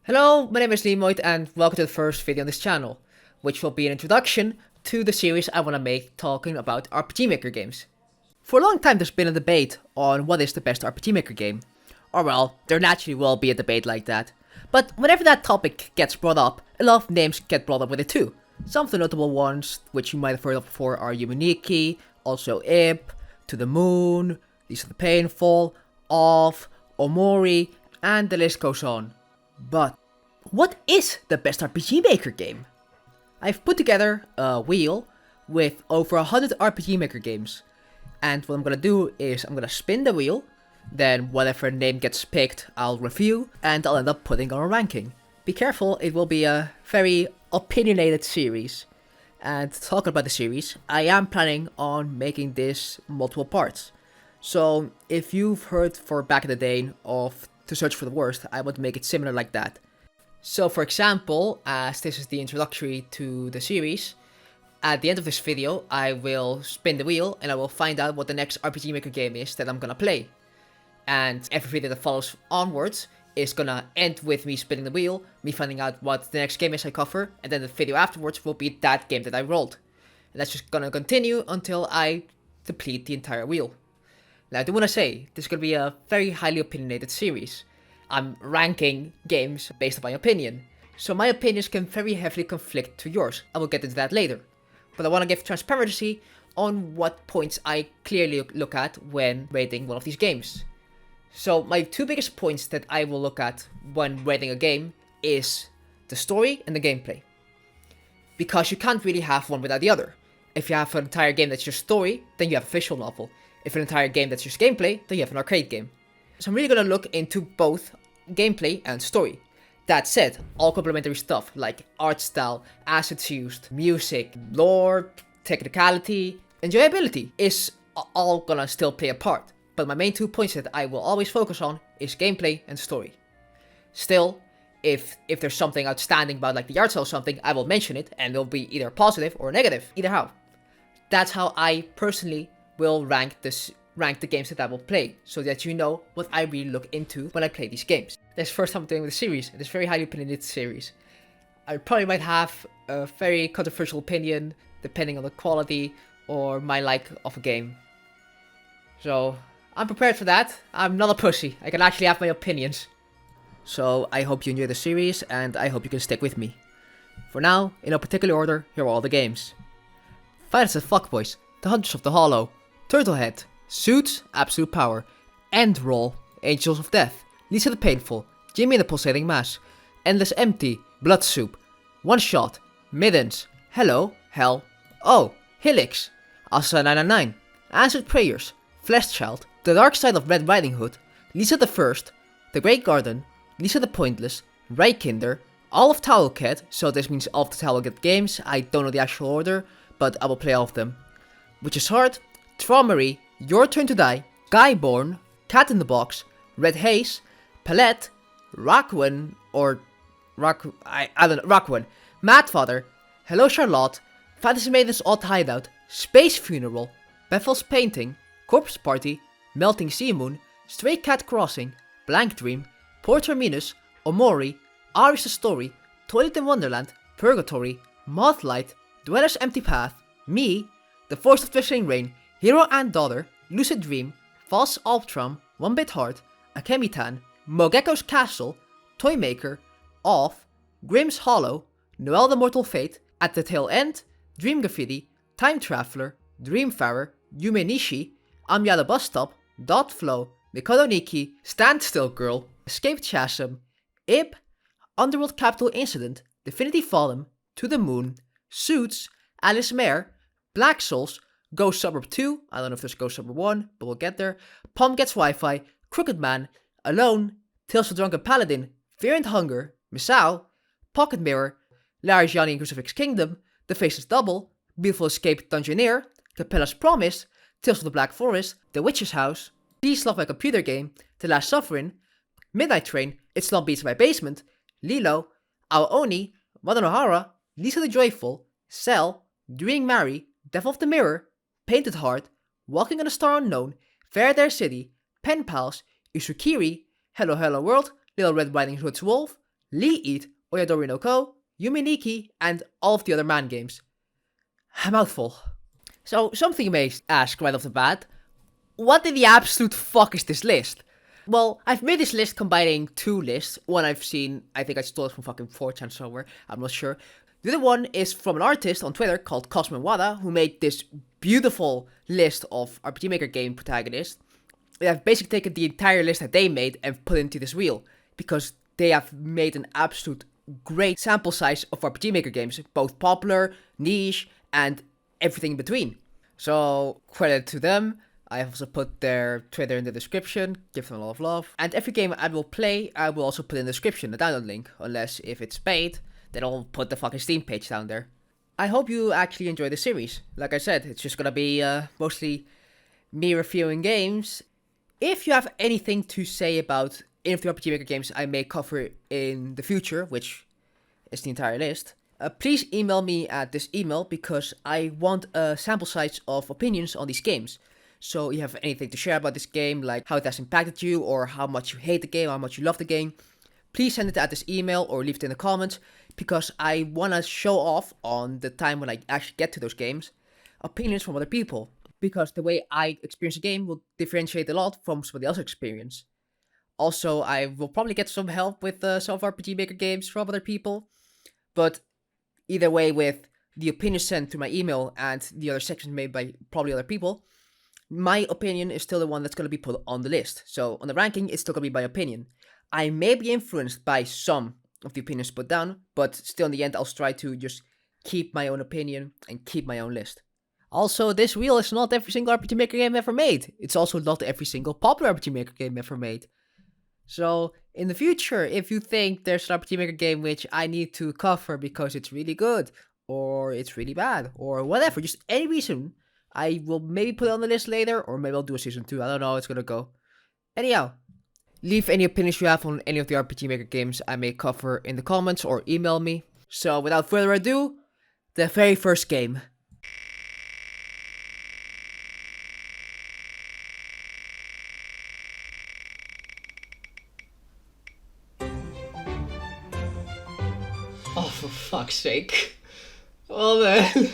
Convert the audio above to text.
Hello, my name is Nemoid and welcome to the first video on this channel, which will be an introduction to the series I want to make talking about RPG Maker games. For a long time there's been a debate on what is the best RPG Maker game. Or well, there naturally will be a debate like that. But whenever that topic gets brought up, a lot of names get brought up with it too. Some of the notable ones, which you might have heard of before, are Yumeniki, also Ip, To the Moon, These Are the Painful, Off, Omori, and the list goes on. But what is the best RPG Maker game? I've put together a wheel with over 100 RPG Maker games. And what I'm gonna do is I'm gonna spin the wheel, then whatever name gets picked I'll review, and I'll end up putting on a ranking. Be careful, it will be a very opinionated series. And talking about the series, I am planning on making this multiple parts. So if you've heard for back in the day of To Search for the Worst, I want to make it similar like that. So for example, as this is the introductory to the series, at the end of this video I will spin the wheel and I will find out what the next RPG Maker game is that I'm gonna play. And every video that follows onwards is gonna end with me spinning the wheel, me finding out what the next game is I cover, and then the video afterwards will be that game that I rolled. And that's just gonna continue until I deplete the entire wheel. Now I do want to say, this is going to be a very highly opinionated series. I'm ranking games based on my opinion, so my opinions can very heavily conflict to yours. I will get into that later. But I want to give transparency on what points I clearly look at when rating one of these games. So my two biggest points that I will look at when rating a game is the story and the gameplay. Because you can't really have one without the other. If you have an entire game that's just story, then you have a visual novel. If an entire game that's just gameplay, then you have an arcade game. So I'm really gonna look into both gameplay and story. That said, all complementary stuff like art style, assets used, music, lore, technicality, enjoyability is all gonna still play a part. But my main 2 points that I will always focus on is gameplay and story. Still, if there's something outstanding about like the art style or something, I will mention it and it'll be either positive or negative, either how. That's how I personally will rank the games that I will play, so that you know what I really look into when I play these games. This is the first time I'm doing the series, and it's a very highly opinionated series. I probably might have a very controversial opinion, depending on the quality or my like of a game. So, I'm prepared for that. I'm not a pussy, I can actually have my opinions. So, I hope you enjoy the series, and I hope you can stick with me. For now, in no particular order, here are all the games. Fighters and Fuckboys, The Hunters of the Hollow, Turtlehead, Suits, Absolute Power, End Roll, Angels of Death, Lisa the Painful, Jimmy and the Pulsating Mass, Endless Empty, Blood Soup, One Shot, Middens, Hello, Hell, Oh, Helix, Asa 999, Answered Prayers, Flesh Child, The Dark Side of Red Riding Hood, Lisa the First, The Great Garden, Lisa the Pointless, Raykinder, all of Towelcat, so this means all of the Towelcat games, I don't know the actual order, but I will play all of them. Witch's Heart, Traumery, Your Turn to Die, Guyborn, Cat in the Box, Red Haze, Palette, Rakwen, Rakwen, Madfather, Hello Charlotte, Fantasy Maiden's Odd Hideout, Space Funeral, Bethel's Painting, Corpse Party, Melting Sea Moon, Stray Cat Crossing, Blank Dream, Port Terminus, Omori, Ari's the Story, Toilet in Wonderland, Purgatory, Mothlight, Dweller's Empty Path, Me, The Force of Twister Rain, Hero and Daughter, Lucid Dream, False Alptrum, One Bit Heart, Akemitan, Mogekko's Castle, Toymaker, Off, Grimm's Hollow, Noel the Mortal Fate, At the Tail End, Dream Graffiti, Time Traveler, Dreamfarer, Yume Nishi, Amiya the Bus Stop, Dot Flow, Mikado Nikki, Standstill Girl, Escaped Chasm, Ib, Underworld Capital Incident, Divinity Fallen, To the Moon, Suits, Alice Mare, Black Souls, Ghost Suburb 2, I don't know if there's Ghost Suburb 1, but we'll get there, Palm Gets Wi-Fi, Crooked Man, Alone, Tales of the Drunken Paladin, Fear and Hunger, Misao, Pocket Mirror, Larry Johnny and Crucifix Kingdom, The Faceless Double, Beautiful Escape Dungeoneer, Capella's Promise, Tales of the Black Forest, The Witch's House, Please Love My Computer Game, The Last Sovereign, Midnight Train, It's Not Beats My Basement, Lilo, Aooni, Wadanohara, Lisa the Joyful, Cell, Dreaming Mary, Devil of the Mirror, Painted Heart, Walking on a Star Unknown, Faradare City, Pen Pals, Isukiri, Hello Hello World, Little Red Riding Hood's Wolf, Lee Eat, Oyadori no Ko, Yumi Nikki, and all of the other man games. A mouthful. So, something you may ask right off the bat, what in the absolute fuck is this list? Well, I've made this list combining two lists. One I've seen, I think I stole it from fucking 4chan somewhere, I'm not sure. The other one is from an artist on Twitter called Cosmo Wada, who made this beautiful list of RPG Maker game protagonists. I've basically taken the entire list that they made and put it into this wheel, because they have made an absolute great sample size of RPG Maker games, both popular, niche, and everything in between. So, credit to them. I have also put their Twitter in the description, give them a lot of love. And every game I will play, I will also put in the description, the download link. Unless if it's paid, then I'll put the fucking Steam page down there. I hope you actually enjoy the series. Like I said, it's just gonna be mostly me reviewing games. If you have anything to say about any of the RPG Maker games I may cover in the future, which is the entire list, please email me at this email, because I want a sample size of opinions on these games. So you have anything to share about this game, like how it has impacted you, or how much you hate the game, how much you love the game, please send it at this email or leave it in the comments, because I want to show off on the time when I actually get to those games, opinions from other people. Because the way I experience a game will differentiate a lot from somebody else's experience. Also, I will probably get some help with some of RPG Maker games from other people. But either way, with the opinions sent through my email and the other sections made by probably other people, my opinion is still the one that's going to be put on the list. So on the ranking, it's still going to be my opinion. I may be influenced by some of the opinions put down, but still in the end, I'll try to just keep my own opinion and keep my own list. Also, this wheel is not every single RPG Maker game ever made. It's also not every single popular RPG Maker game ever made. So, in the future, if you think there's an RPG Maker game which I need to cover because it's really good, or it's really bad, or whatever, just any reason, I will maybe put it on the list later, or maybe I'll do a season 2, I don't know how it's gonna go. Anyhow, leave any opinions you have on any of the RPG Maker games I may cover in the comments, or email me. So, without further ado, the very first game. Oh, for fuck's sake. Well then.